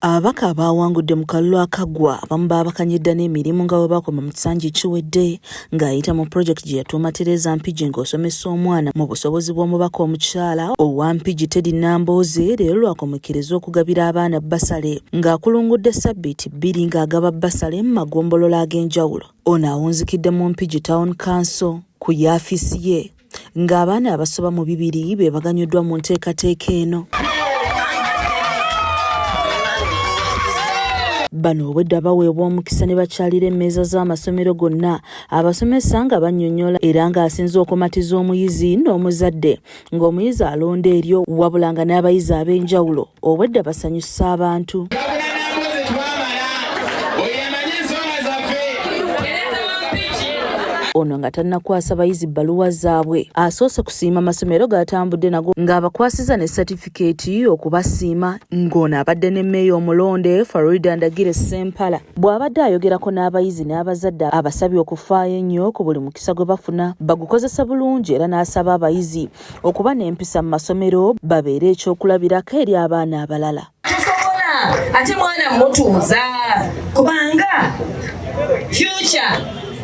Ababaka abaawangudde mu kalulu akaggwa abamu baabakanyidda n'emirimu nga bwe bakoma mu kisanji kiwedde ng'ayita mu pulojekiti gye yatuuma Tereza Mpigi ng'osomesa omwana mu busobozi bw'omubaka omukyala owa Mpigi Teddy Nambooze leero lwakomekkereza okugabira abaana bbasale ng'akulungudde ssabbiiti 2 ng'agaba bbasale mu magombolola ag'enjawulo. Ono awunzikidde mu Mpigi Town Council ku yaafiisi ye ng'abaana abasoba mu 200 be baganyuddwa mu nteekateeka eno. Bano obwedda baweebwa omukisa ne bakyalira emmeeza z'amasomero gonna abasomesa nga bannyonnyola era ng'asinze okumatiza omuyizi n'omuzadde ng'omuyizi alonda eryo wabula nga n'abayizi ab'enjawulo obwedda basanyusa abantu. Ono nga tannakwasa bayizi bbaluwa zaabwe asoose kusiima amasomero g'atambudde nago ng'abakwasiza ne satifikeeti okubasiima ng'ono abadde ne mmeeya omulonde Farida Ndagire Ssempala bw'abadde ayogerako n'abayizi n'abazadde abasabye okufaayo ennyo ku buli mukisa gwe bafuna bagukozesa bulungi era n'asaba abayizi okuba n'empisa mu masomero babeere ekyokulabirako eri abaana abalala. Ate mwana mutuuza kubanga future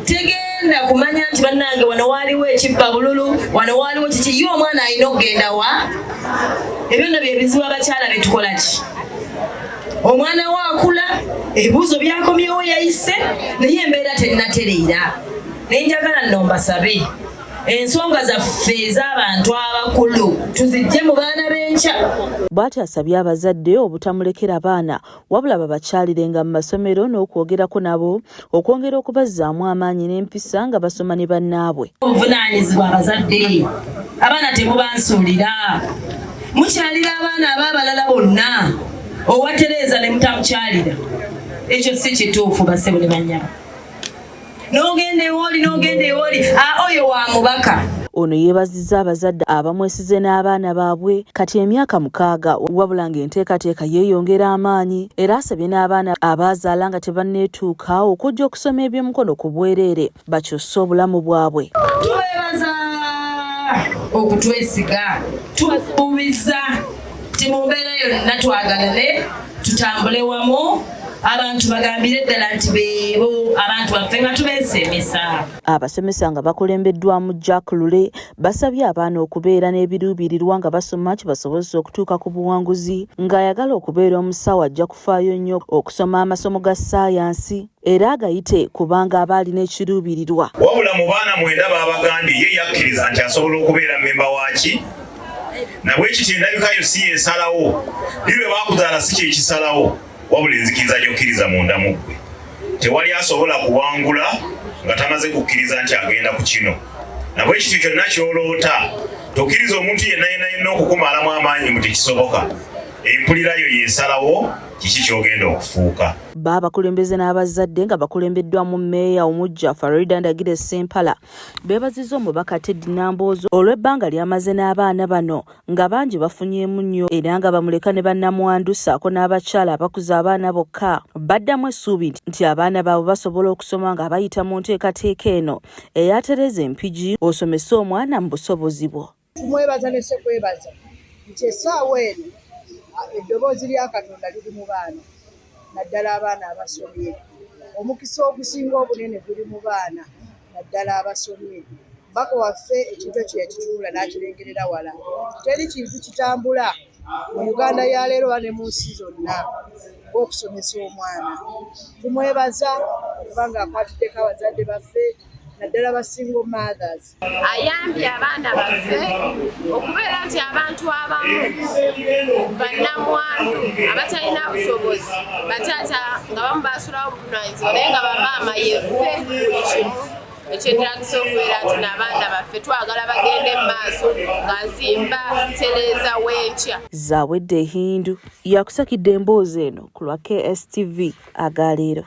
tegenda kumanya nti bannange wano waaliwo ekibba bululu wano waaliwo kiki ye omwana alina okugenda wa ebyo nno bye bizibu abakyala betukola ki omwana we akula ebibuuzo byakomyewo yayise naye embeera terinatereera naye njagala nno mbasabe ensonga zaffe ez'abantu abakulu tuzijje mu baana b'enkya. Bw'ati asabye abazadde obutamulekera baana wabula babakyalirenga mu masomero n'okwogerako nabo okwongera okubazzaamu amaanyi n'empisa nga basoma ne bannaabwe. Obuvunaanyizibwa abazadde abaana temubansuulira mukyalira abaana ab'abalala bonna owa Tereza ne mutamukyalira ekyo si kituufu bassebo ne bannyabo. N'ogenda ewoli oyo wa mubaka. Ono yeebazizza abazadde abamwesize n'abaana baabwe kati emyaka 6 wabula ng'enteekateeka yeeyongera amaanyi era asabye n'abaana abaazaala nga tebanneetuuka okujja okusoma eby'omukono ku bwereere bakyusse obulamu bwabwe. Tubeebaza okutwesiga tusuubiza ti mu mbeera yonna twagalane tutambule wamu abantu bagambire ddala nti beebo abantu baffe nga tubeesemesa. Abasomesa nga bakulembeddwamu Jack Lule basabye abaana okubeera n'ebiruubirirwa nga basoma kibasobozesa okutuuka ku buwanguzi ng'ayagala okubeera omusawo ajja kufaayo nnyo okusoma amasomo ga ssaayansi era agayite kubanga aba alina ekiruubirirwa. Wabula mu baana 9 babagambye ye yakkiriza nti asobola okubeera mmemba waaki nabwe ekiti endabikayo si yensalawo lirwe baakuzaala si kyekisalawo wabula enzikiriza gy'okkiriza munda mu ggwe. Tewali asobola kuwangula nga tamaze kukkiriza nti agenda ku kino. Nabwe ekiti kyonna ky'oloota tokkiriza omuntu yenna okukumaalamu amaanyi mu tekisoboka. Empulira yo yensalawo kiki ky'ogenda okufuuka. Bakulembeze n'abazadde nga bakulembeddwamu mmeeya omuggya Farida Ndagire Ssempala beebazizza omubaka Teddy Nambooze olw'ebbanga ly'amaze n'abaana bano nga bangi bafunyeemu nnyo era nga bamuleka ne bannamwandu ssaako n'abakyala abakuza abaana bokka baddamu essuubi nti abaana baabwe basobola okusoma nga bayita mu nteekateeka eno eya Tereza Mpigi osomese omwana mu busobozi bwo. Tumwebaza ne ssekwebaza nti essaawa eno eddoboozi lya Katonda liri mu baana naddala abaana abasomye. Omukisa ogusinga obunene guli mu baana naddala abasomye. Mbaka waffe ekintu ekyo yakituula n'akirengerera wala. Teri kintu kitambula mu Uganda ya leero ne mu nsi zonna okusomesa omwana. Tumwebaza kubanga akwatiddeko abazadde baffe naddala ba single mothers. Ayambye abaana baffe okubeera nti abantu abamu bannamwandu abatalina busobozi bataata nga bamu basulawo obuvunaanyizibwa naye nga bamaama yeffe buli kimu ekyetagisa okubeera nti n'abaana baffe twagala bagende mu maaso nga nsimba Tereza w'enkya. Zaawedde Hindu yakusakidde emboozi eno ku lwa KSTV agaleero.